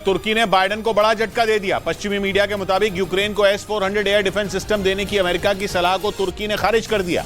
तुर्की ने बाइडेन को बड़ा झटका दे दिया। पश्चिमी मीडिया के मुताबिक यूक्रेन को S-400 एयर डिफेंस सिस्टम देने की अमेरिका की सलाह को तुर्की ने खारिज कर दिया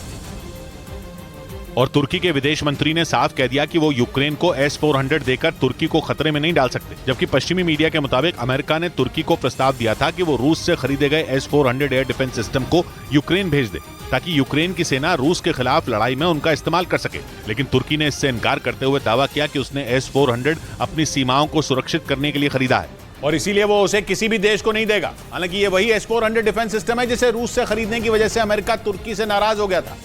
और तुर्की के विदेश मंत्री ने साफ कह दिया कि वो यूक्रेन को S-400 देकर तुर्की को खतरे में नहीं डाल सकते। जबकि पश्चिमी मीडिया के मुताबिक अमेरिका ने तुर्की को प्रस्ताव दिया था कि वो रूस से खरीदे गए S-400 एयर डिफेंस सिस्टम को यूक्रेन भेज दे ताकि यूक्रेन की सेना रूस के खिलाफ लड़ाई में उनका इस्तेमाल कर सके। लेकिन तुर्की ने इससे इनकार करते हुए दावा किया कि उसने S-400 अपनी सीमाओं को सुरक्षित करने के लिए खरीदा है और इसीलिए वो उसे किसी भी देश को नहीं देगा। हालांकि ये वही S-400 डिफेंस सिस्टम है जिसे रूस से खरीदने की वजह से अमेरिका तुर्की से नाराज हो गया था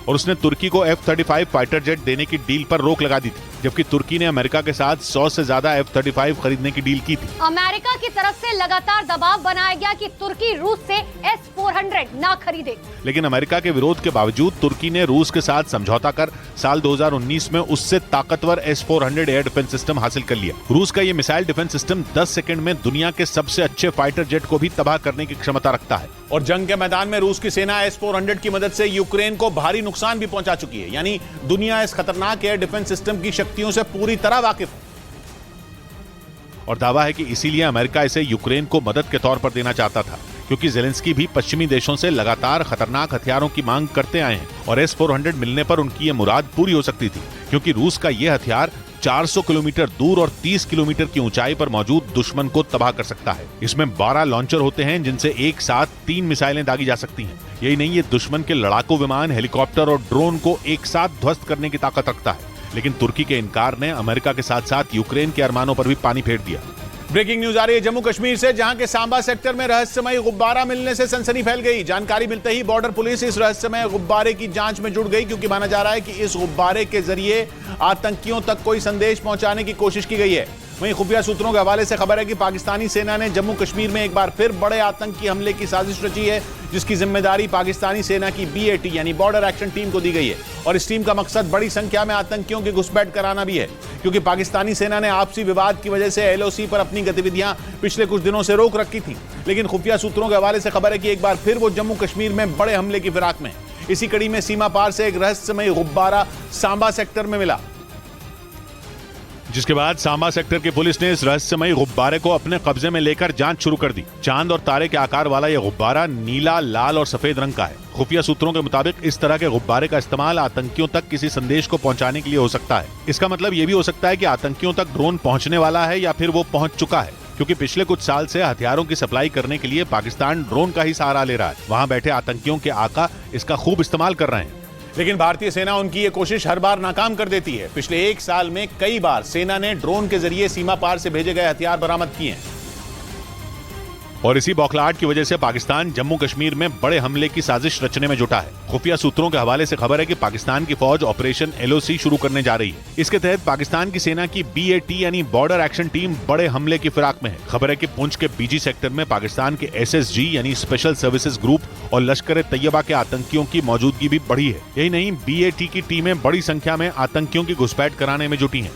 और उसने तुर्की को F-35 फाइटर जेट देने की डील पर रोक लगा दी थी, जबकि तुर्की ने अमेरिका के साथ 100 से ज्यादा F-35 खरीदने की डील की थी। अमेरिका की तरफ से लगातार दबाव बनाया गया कि तुर्की रूस से S-400 ना खरीदे, लेकिन अमेरिका के विरोध के बावजूद तुर्की ने रूस के साथ समझौता कर साल 2019 में उससे ताकतवर S-400 एयर डिफेंस सिस्टम हासिल कर लिया। रूस का ये मिसाइल डिफेंस सिस्टम 10 सेकंड में दुनिया के सबसे अच्छे फाइटर जेट को भी तबाह करने की क्षमता रखता है और जंग के मैदान में रूस की सेना S-400 की मदद से यूक्रेन को भारी नुकसान भी पहुंचा चुकी है। यानी दुनिया इस खतरनाक एयर डिफेंस सिस्टम की शक्तियों से पूरी तरह वाकिफ है और दावा है कि इसीलिए अमेरिका इसे यूक्रेन को मदद के तौर पर देना चाहता था, क्योंकि ज़ेलेंस्की भी पश्चिमी देशों से लगातार खतरनाक हथियारों की मांग करते आए हैं और S-400 मिलने पर उनकी ये मुराद पूरी हो सकती थी, क्योंकि रूस का ये हथियार 400 किलोमीटर दूर और 30 किलोमीटर की ऊंचाई पर मौजूद दुश्मन को तबाह कर सकता है। इसमें 12 लॉन्चर होते हैं जिनसे एक साथ 3 मिसाइलें दागी जा सकती हैं। यही नहीं, ये दुश्मन के लड़ाकू विमान, हेलीकॉप्टर और ड्रोन को एक साथ ध्वस्त करने की ताकत रखता है। लेकिन तुर्की के इनकार ने अमेरिका के साथ साथ यूक्रेन के अरमानों पर भी पानी फेर दिया। ब्रेकिंग न्यूज आ रही है जम्मू कश्मीर से, जहां के सांबा सेक्टर में रहस्यमय गुब्बारा मिलने से सनसनी फैल गई। जानकारी मिलते ही बॉर्डर पुलिस इस रहस्यमय गुब्बारे की जांच में जुट गई, क्योंकि माना जा रहा है कि इस गुब्बारे के जरिए आतंकियों तक कोई संदेश पहुंचाने की कोशिश की गई है। वहीं खुफिया सूत्रों के हवाले से खबर है कि पाकिस्तानी सेना ने जम्मू कश्मीर में एक बार फिर बड़े आतंकी हमले की साजिश रची है, जिसकी जिम्मेदारी पाकिस्तानी सेना की BAT यानी बॉर्डर एक्शन टीम को दी गई है और इस टीम का मकसद बड़ी संख्या में आतंकियों की घुसपैठ कराना भी है, क्योंकि पाकिस्तानी सेना ने आपसी विवाद की वजह से LOC पर अपनी गतिविधियां पिछले कुछ दिनों से रोक रखी थी। लेकिन खुफिया सूत्रों के हवाले से खबर है कि एक बार फिर वो जम्मू कश्मीर में बड़े हमले की फिराक में। इसी कड़ी में सीमा पार से एक रहस्यमय गुब्बारा सांबा सेक्टर में मिला, जिसके बाद सांबा सेक्टर की पुलिस ने इस रहस्यमय गुब्बारे को अपने कब्जे में लेकर जांच शुरू कर दी। चांद और तारे के आकार वाला यह गुब्बारा नीला, लाल और सफेद रंग का है। खुफिया सूत्रों के मुताबिक इस तरह के गुब्बारे का इस्तेमाल आतंकियों तक किसी संदेश को पहुंचाने के लिए हो सकता है। इसका मतलब ये भी हो सकता है कि आतंकियों तक ड्रोन पहुंचने वाला है या फिर वो पहुंच चुका है, क्योंकि पिछले कुछ साल से हथियारों की सप्लाई करने के लिए पाकिस्तान ड्रोन का ही सहारा ले रहा है। वहां बैठे आतंकियों के आका इसका खूब इस्तेमाल कर रहे हैं, लेकिन भारतीय सेना उनकी ये कोशिश हर बार नाकाम कर देती है। पिछले 1 साल में कई बार सेना ने ड्रोन के जरिए सीमा पार से भेजे गए हथियार बरामद किए हैं और इसी बौखलाहट की वजह से पाकिस्तान जम्मू कश्मीर में बड़े हमले की साजिश रचने में जुटा है। खुफिया सूत्रों के हवाले से खबर है कि पाकिस्तान की फौज ऑपरेशन LOC शुरू करने जा रही है। इसके तहत पाकिस्तान की सेना की BAT यानी बॉर्डर एक्शन टीम बड़े हमले की फिराक में है। खबर है कि पुंछ के BG सेक्टर में पाकिस्तान के SSG यानी स्पेशल सर्विसेज ग्रुप और लश्कर तैयबा के आतंकियों की मौजूदगी भी बढ़ी है। यही नहीं, BAT की टीमें बड़ी संख्या में आतंकियों की घुसपैठ कराने में जुटी हैं।